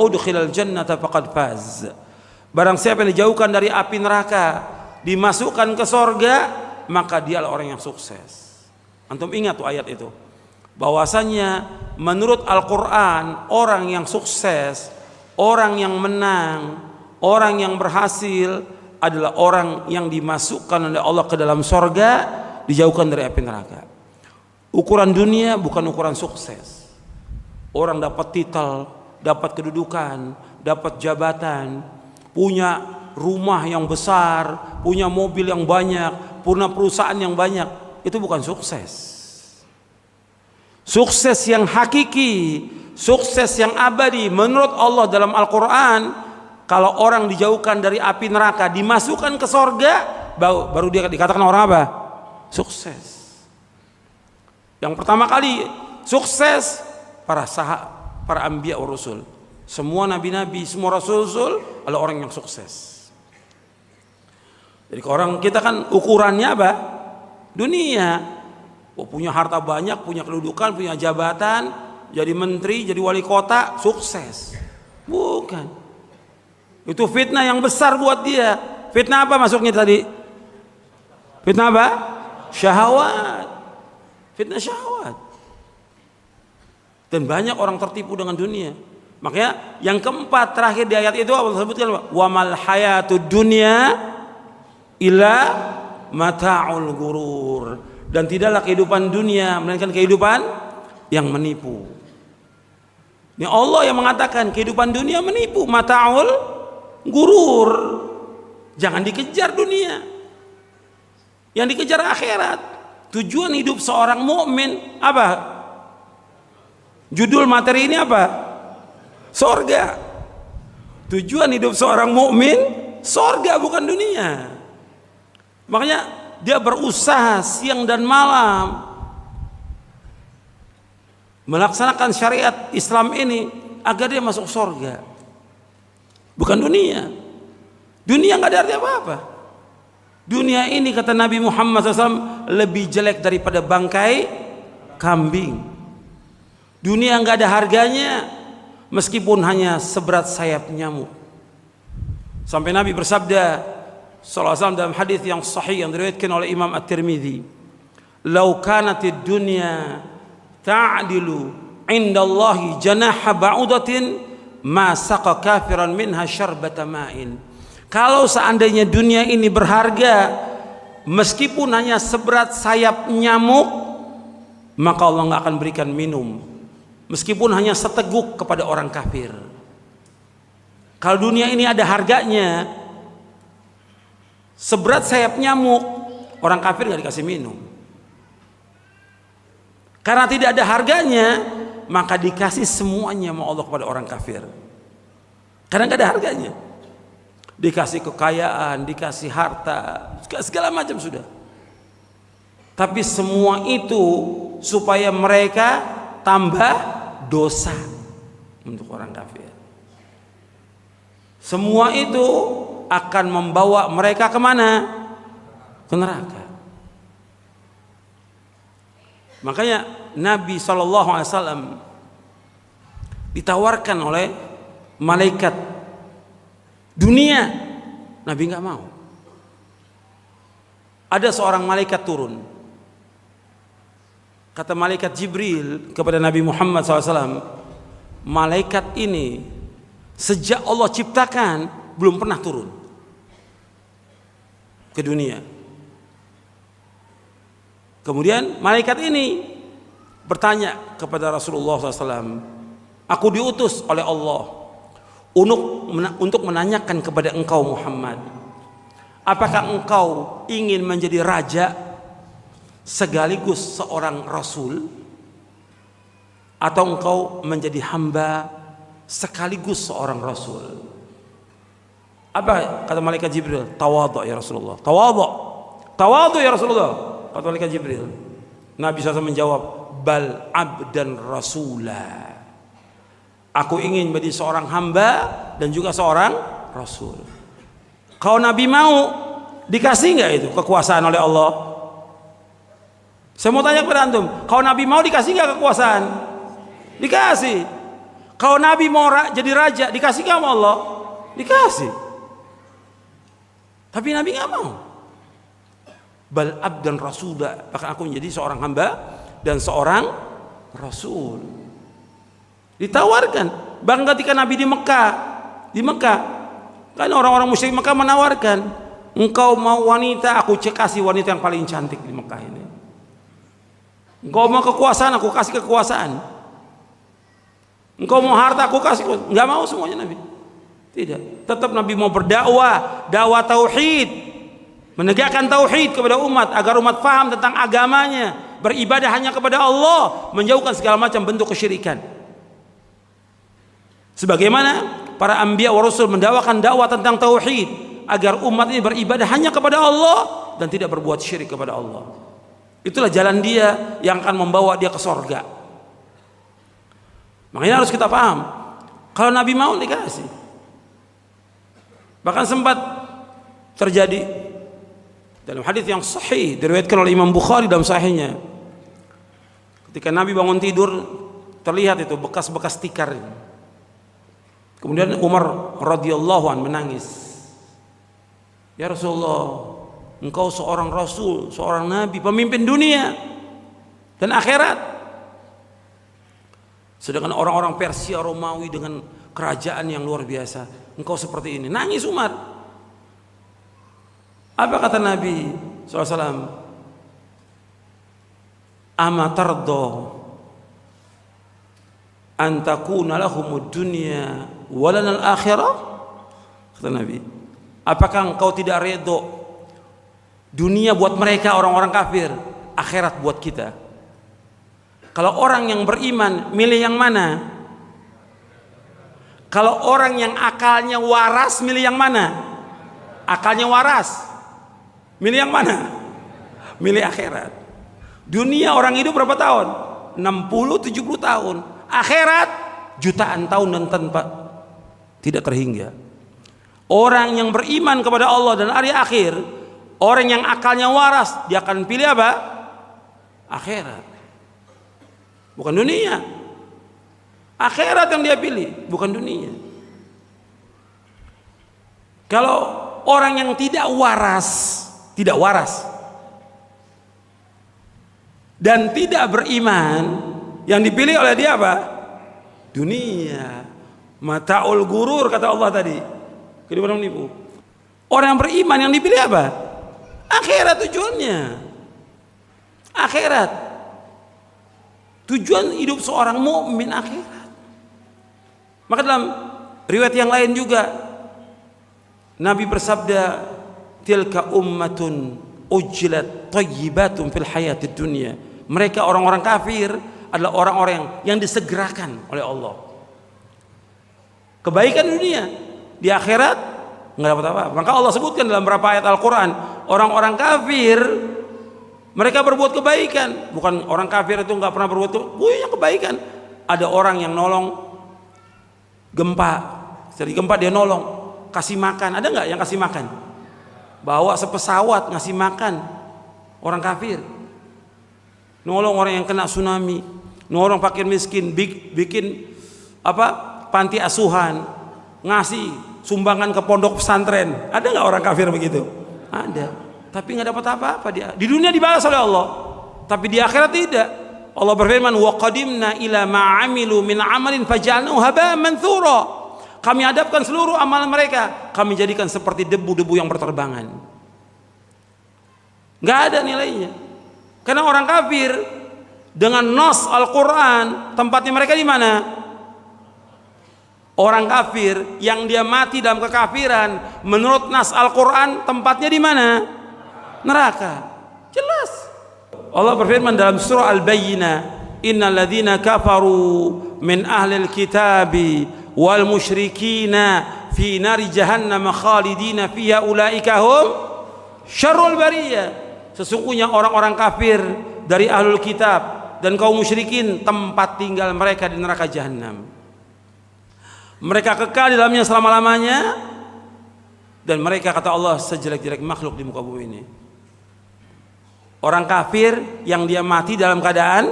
udkhilal jannata faqad faz. Barang siapa yang dijauhkan dari api neraka, dimasukkan ke sorga, maka dialah orang yang sukses. Antum ingat tuh ayat itu, bahwasanya menurut Al-Quran orang yang sukses, orang yang menang, orang yang berhasil adalah orang yang dimasukkan oleh Allah ke dalam sorga, dijauhkan dari api neraka. Ukuran dunia bukan ukuran sukses. Orang dapat titel, dapat kedudukan, dapat jabatan, punya rumah yang besar, punya mobil yang banyak, punya perusahaan yang banyak, itu bukan sukses. Sukses yang hakiki, sukses yang abadi menurut Allah dalam Al-Quran, kalau orang dijauhkan dari api neraka, dimasukkan ke sorga, baru dia dikatakan orang apa? Sukses. Yang pertama kali sukses para anbiya wa rasul. Semua nabi-nabi, semua rasul-rasul adalah orang yang sukses. Jadi orang kita kan ukurannya apa? Dunia. Punya harta banyak, punya kedudukan, punya jabatan, jadi menteri, jadi wali kota, sukses. Bukan. Itu fitnah yang besar buat dia. Fitnah apa masuknya tadi? Fitnah apa? Syahwat. Fitnah syahwat. Dan banyak orang tertipu dengan dunia. Makanya yang keempat terakhir di ayat itu Allah sebutkan, wa mal hayatud dunya illa mata'ul gurur. Dan tidaklah kehidupan dunia melainkan kehidupan yang menipu. Ini Allah yang mengatakan kehidupan dunia menipu, mata'ul gurur. Jangan dikejar dunia. Yang dikejar akhirat. Tujuan hidup seorang mukmin apa? Judul materi ini apa? Sorga. Tujuan hidup seorang mukmin sorga, bukan dunia. Makanya dia berusaha siang dan malam melaksanakan syariat Islam ini agar dia masuk sorga, bukan dunia. Dunia nggak ada arti apa-apa. Dunia ini kata Nabi Muhammad SAW lebih jelek daripada bangkai kambing. Dunia nggak ada harganya, meskipun hanya seberat sayap nyamuk. Sampai Nabi bersabda sallallahu alaihi wasallam dalam hadis yang sahih yang diriwayatkan oleh Imam At-Tirmidzi, "Lau kanatid dunya ta'dilu 'indallahi janaha ba'udatin ma saqa kafiran minha syarbata ma'in." Kalau seandainya dunia ini berharga meskipun hanya seberat sayap nyamuk, maka Allah nggak akan berikan minum meskipun hanya seteguk kepada orang kafir. Kalau dunia ini ada harganya seberat sayap nyamuk, orang kafir nggak dikasih minum. Karena tidak ada harganya, maka dikasih semuanya sama Allah kepada orang kafir. Karena nggak ada harganya. Dikasih kekayaan, dikasih harta, segala macam sudah. Tapi semua itu supaya mereka tambah dosa untuk orang kafir. Semua itu akan membawa mereka kemana? Ke neraka. Makanya Nabi SAW ditawarkan oleh malaikat dunia, Nabi nggak mau. Ada seorang malaikat turun, kata malaikat Jibril kepada Nabi Muhammad SAW, malaikat ini sejak Allah ciptakan belum pernah turun ke dunia. Kemudian malaikat ini bertanya kepada Rasulullah SAW, aku diutus oleh Allah untuk menanyakan kepada engkau Muhammad, apakah engkau ingin menjadi raja sekaligus seorang rasul, atau engkau menjadi hamba sekaligus seorang rasul? Apa kata malaikat Jibril? Tawadhu ya Rasulullah. Tawadhu ya Rasulullah, kata malaikat Jibril. Nabi SAW menjawab, bal abdan rasulah. Aku ingin menjadi seorang hamba dan juga seorang rasul. Kalau Nabi mau, dikasih nggak itu kekuasaan oleh Allah? Saya mau tanya kepada antum, kalau Nabi mau dikasih nggak kekuasaan? Dikasih. Kalau Nabi mau jadi raja, dikasih nggak sama Allah? Dikasih. Tapi Nabi nggak mau. Bal abdan rasula, bahkan aku menjadi seorang hamba dan seorang rasul. Ditawarkan. Bahkan ketika Nabi di Mekah, kan orang-orang musyrik Mekah menawarkan, engkau mau wanita, aku kasih wanita yang paling cantik di Mekah ini. Engkau mau kekuasaan, aku kasih kekuasaan. Engkau mau harta, aku kasih. Enggak mau semuanya Nabi. Tidak. Tetap Nabi mau berdakwah, dakwah tauhid, menegakkan tauhid kepada umat agar umat paham tentang agamanya, beribadah hanya kepada Allah, menjauhkan segala macam bentuk kesyirikan. Sebagaimana para anbiya wa rasul mendakwakan dakwah tentang tauhid agar umat ini beribadah hanya kepada Allah dan tidak berbuat syirik kepada Allah. Itulah jalan dia yang akan membawa dia ke surga. Makanya harus kita paham, kalau Nabi mau dikasih. Bahkan sempat terjadi dalam hadis yang sahih diriwayatkan oleh Imam Bukhari dalam sahihnya, ketika Nabi bangun tidur terlihat itu bekas-bekas tikar. Kemudian Umar radhiyallahu anhu menangis. Ya Rasulullah, engkau seorang rasul, seorang nabi, pemimpin dunia dan akhirat. Sedangkan orang-orang Persia, Romawi dengan kerajaan yang luar biasa, engkau seperti ini. Nangis Umar. Apa kata Nabi SAW? Ama tardo an takuna lahumud dunya walanal akhirah? Kata Nabi, apakah engkau tidak redho dunia buat mereka orang-orang kafir, akhirat buat kita? Kalau orang yang beriman milih yang mana? Kalau orang yang akalnya waras milih yang mana? Akalnya waras milih yang mana? Milih akhirat. Dunia orang hidup berapa tahun? 60-70 tahun. Akhirat jutaan tahun dan tanpa tidak terhingga. Orang yang beriman kepada Allah dan hari akhir, orang yang akalnya waras, dia akan pilih apa? Akhirat, bukan dunia. Akhirat yang dia pilih, bukan dunia. Kalau orang yang tidak waras dan tidak beriman, yang dipilih oleh dia apa? Dunia. Mata'ul gurur kata Allah tadi. Kehidupan menipu. Orang yang beriman yang dipilih apa? Akhirat tujuannya. Akhirat. Tujuan hidup seorang mukmin akhirat. Maka dalam riwayat yang lain juga Nabi bersabda, tilka ummatun ujjilat thayyibatun fil hayatid dunya. Mereka orang-orang kafir adalah orang-orang yang disegerakan oleh Allah. Kebaikan dunia, di akhirat enggak dapat apa-apa. Maka Allah sebutkan dalam beberapa ayat Al-Qur'an, orang-orang kafir mereka berbuat kebaikan. Bukan orang kafir itu enggak pernah berbuat kebaikan. Ada orang yang nolong gempa, jadi gempa dia nolong, kasih makan. Ada nggak yang kasih makan? Bawa sepesawat ngasih makan orang kafir. Nolong orang yang kena tsunami, nolong fakir miskin, bikin panti asuhan, ngasih sumbangan ke pondok pesantren. Ada nggak orang kafir begitu? Ada. Tapi nggak dapat apa-apa dia. Di dunia dibalas oleh Allah, tapi di akhirat tidak. Allah berfirman, wa qadimna ila ma 'amilu min 'amalin faj'alnahu haba'an manthura. Kami hadapkan seluruh amalan mereka, kami jadikan seperti debu-debu yang berterbangan. Enggak ada nilainya. Karena orang kafir dengan nas Al-Qur'an, tempatnya mereka di mana? Orang kafir yang dia mati dalam kekafiran, menurut nas Al-Qur'an tempatnya di mana? Neraka. Jelas. Allah berfirman dalam surah Al-Bayyinah, innal ladzina kafaru min ahlil kitabi wal musyrikina fi nari jahannam khalidina fiha ulaika hum syarrul bariyah. Sesungguhnya orang-orang kafir dari ahlul kitab dan kaum musyrikin, tempat tinggal mereka di neraka jahanam. Mereka kekal di dalamnya selama-lamanya, dan mereka, kata Allah, sejelek-jelek makhluk di muka bumi ini. Orang kafir yang dia mati dalam keadaan